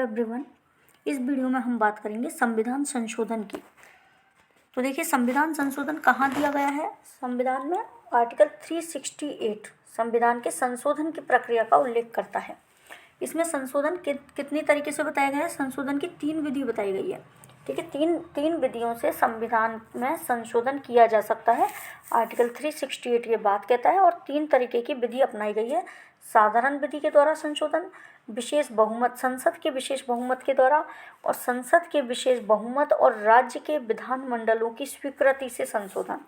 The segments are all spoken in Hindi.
एवरीवन, इस वीडियो में हम बात करेंगे संविधान संशोधन की। तो देखिए, संविधान संशोधन कहाँ दिया गया है। संविधान में आर्टिकल 368 संविधान के संशोधन की प्रक्रिया का उल्लेख करता है। इसमें संशोधन कितनी तरीके से बताया गया है। संशोधन की 3 विधि बताई गई है। ठीक है, तीन विधियों से संविधान में संशोधन किया जा सकता है। आर्टिकल 368 ये बात कहता है, और 3 तरीके की विधि अपनाई गई है। साधारण विधि के द्वारा संशोधन, विशेष बहुमत संसद के विशेष बहुमत के द्वारा, और संसद के विशेष बहुमत और राज्य के विधानमंडलों की स्वीकृति से संशोधन।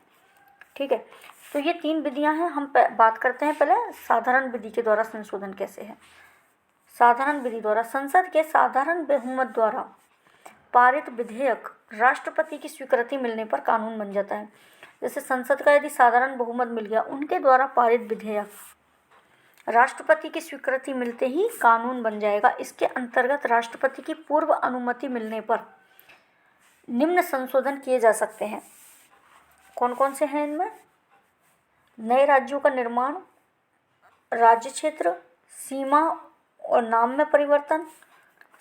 ठीक है, तो ये 3 विधियां हैं। हम बात करते हैं पहले साधारण विधि के द्वारा संशोधन कैसे है। साधारण विधि द्वारा संसद के साधारण बहुमत द्वारा पारित विधेयक राष्ट्रपति की स्वीकृति मिलने पर कानून बन जाता है। जैसे संसद का यदि साधारण बहुमत मिल गया, उनके द्वारा पारित विधेयक राष्ट्रपति की स्वीकृति मिलते ही कानून बन जाएगा। इसके अंतर्गत राष्ट्रपति की पूर्व अनुमति मिलने पर निम्न संशोधन किए जा सकते हैं। कौन कौन से हैं इनमें। नए राज्यों का निर्माण, राज्य क्षेत्र, सीमा और नाम में परिवर्तन,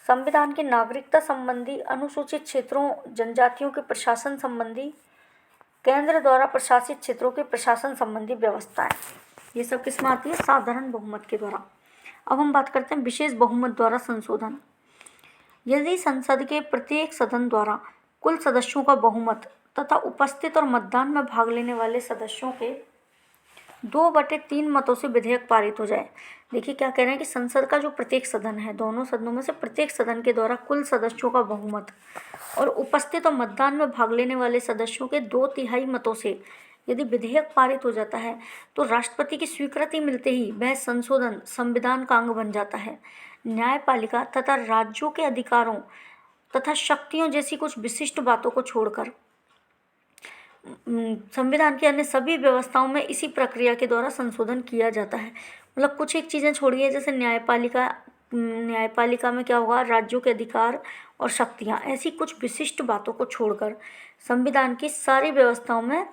संविधान की नागरिकता संबंधी, अनुसूचित क्षेत्रों जनजातियों के प्रशासन संबंधी, केंद्र द्वारा प्रशासित क्षेत्रों के प्रशासन संबंधी व्यवस्थाएं, ये सब किसमें आती है। साधारण बहुमत के द्वारा। अब हम बात करते हैं विशेष बहुमत द्वारा संशोधन। यदि संसद के प्रत्येक सदन द्वारा कुल सदस्यों का बहुमत तथा उपस्थित और मतदान में भाग लेने वाले सदस्यों के 2/3 मतों से विधेयक पारित हो जाए। देखिए क्या कह रहे हैं कि संसद का जो प्रत्येक सदन है, दोनों सदनों में से प्रत्येक सदन के द्वारा कुल सदस्यों का बहुमत और उपस्थित और मतदान में भाग लेने वाले सदस्यों के 2/3 मतों से यदि विधेयक पारित हो जाता है, तो राष्ट्रपति की स्वीकृति मिलते ही वह संशोधन संविधान का अंग बन जाता है। न्यायपालिका तथा राज्यों के अधिकारों तथा शक्तियों जैसी कुछ विशिष्ट बातों को छोड़कर संविधान की अन्य सभी व्यवस्थाओं में इसी प्रक्रिया के द्वारा संशोधन किया जाता है। मतलब कुछ एक चीज़ें छोड़िए, जैसे न्यायपालिका में क्या होगा, राज्यों के अधिकार और शक्तियाँ, ऐसी कुछ विशिष्ट बातों को छोड़कर संविधान की सारी व्यवस्थाओं में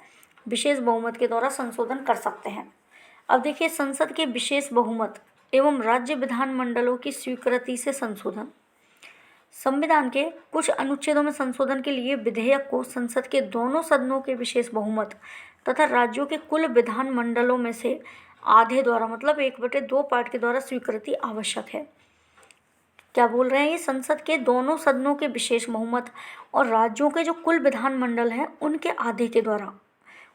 विशेष बहुमत के द्वारा संशोधन कर सकते हैं। अब देखिए, संसद के विशेष बहुमत एवं राज्य विधानमंडलों की स्वीकृति से संशोधन। संविधान के कुछ अनुच्छेदों में संशोधन के लिए विधेयक को संसद के दोनों सदनों के विशेष बहुमत तथा राज्यों के कुल विधानमंडलों में से आधे द्वारा, मतलब 1/2 पार्ट के द्वारा स्वीकृति आवश्यक है। क्या बोल रहे हैं ये, संसद के दोनों सदनों के विशेष बहुमत और राज्यों के जो कुल विधानमंडल हैं उनके आधे के द्वारा,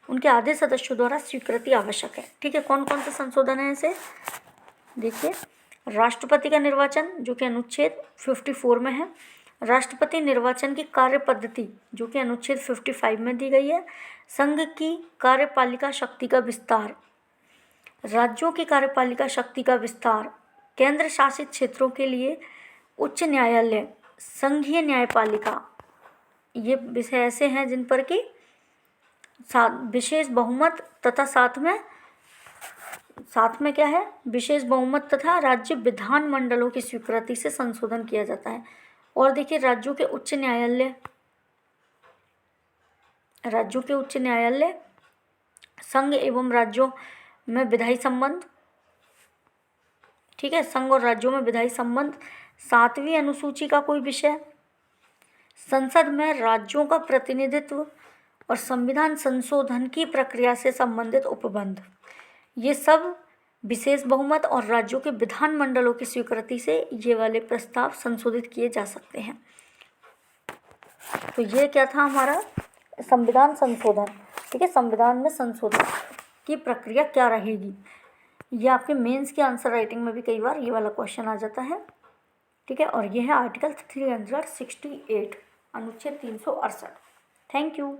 उनके आधे सदस्यों द्वारा स्वीकृति आवश्यक है। ठीक है, कौन कौन से संशोधन है ऐसे देखिए। राष्ट्रपति का निर्वाचन, जो कि अनुच्छेद 54 में है। राष्ट्रपति निर्वाचन की कार्य पद्धति, जो कि अनुच्छेद 55 में दी गई है। संघ की कार्यपालिका शक्ति का विस्तार, राज्यों की कार्यपालिका शक्ति का विस्तार, केंद्र शासित क्षेत्रों के लिए उच्च न्यायालय, संघीय न्यायपालिका, ये विषय ऐसे हैं जिन पर कि विशेष बहुमत तथा साथ में क्या है, विशेष बहुमत तथा राज्य विधानमंडलों की स्वीकृति से संशोधन किया जाता है। और देखिए, राज्यों के उच्च न्यायालय, संघ एवं राज्यों में विधायी संबंध। ठीक है, संघ और राज्यों में विधायी संबंध। 7वीं अनुसूची का कोई विषय, संसद में राज्यों का प्रतिनिधित्व और संविधान संशोधन की प्रक्रिया से संबंधित उपबंध, ये सब विशेष बहुमत और राज्यों के विधानमंडलों की स्वीकृति से ये वाले प्रस्ताव संशोधित किए जा सकते हैं। तो ये क्या था हमारा संविधान संशोधन। ठीक है, संविधान में संशोधन की प्रक्रिया क्या रहेगी, ये आपके मेंस के आंसर राइटिंग में भी कई बार ये वाला क्वेश्चन आ जाता है। ठीक है, और ये है आर्टिकल 368 अनुच्छेद 368। Thank you.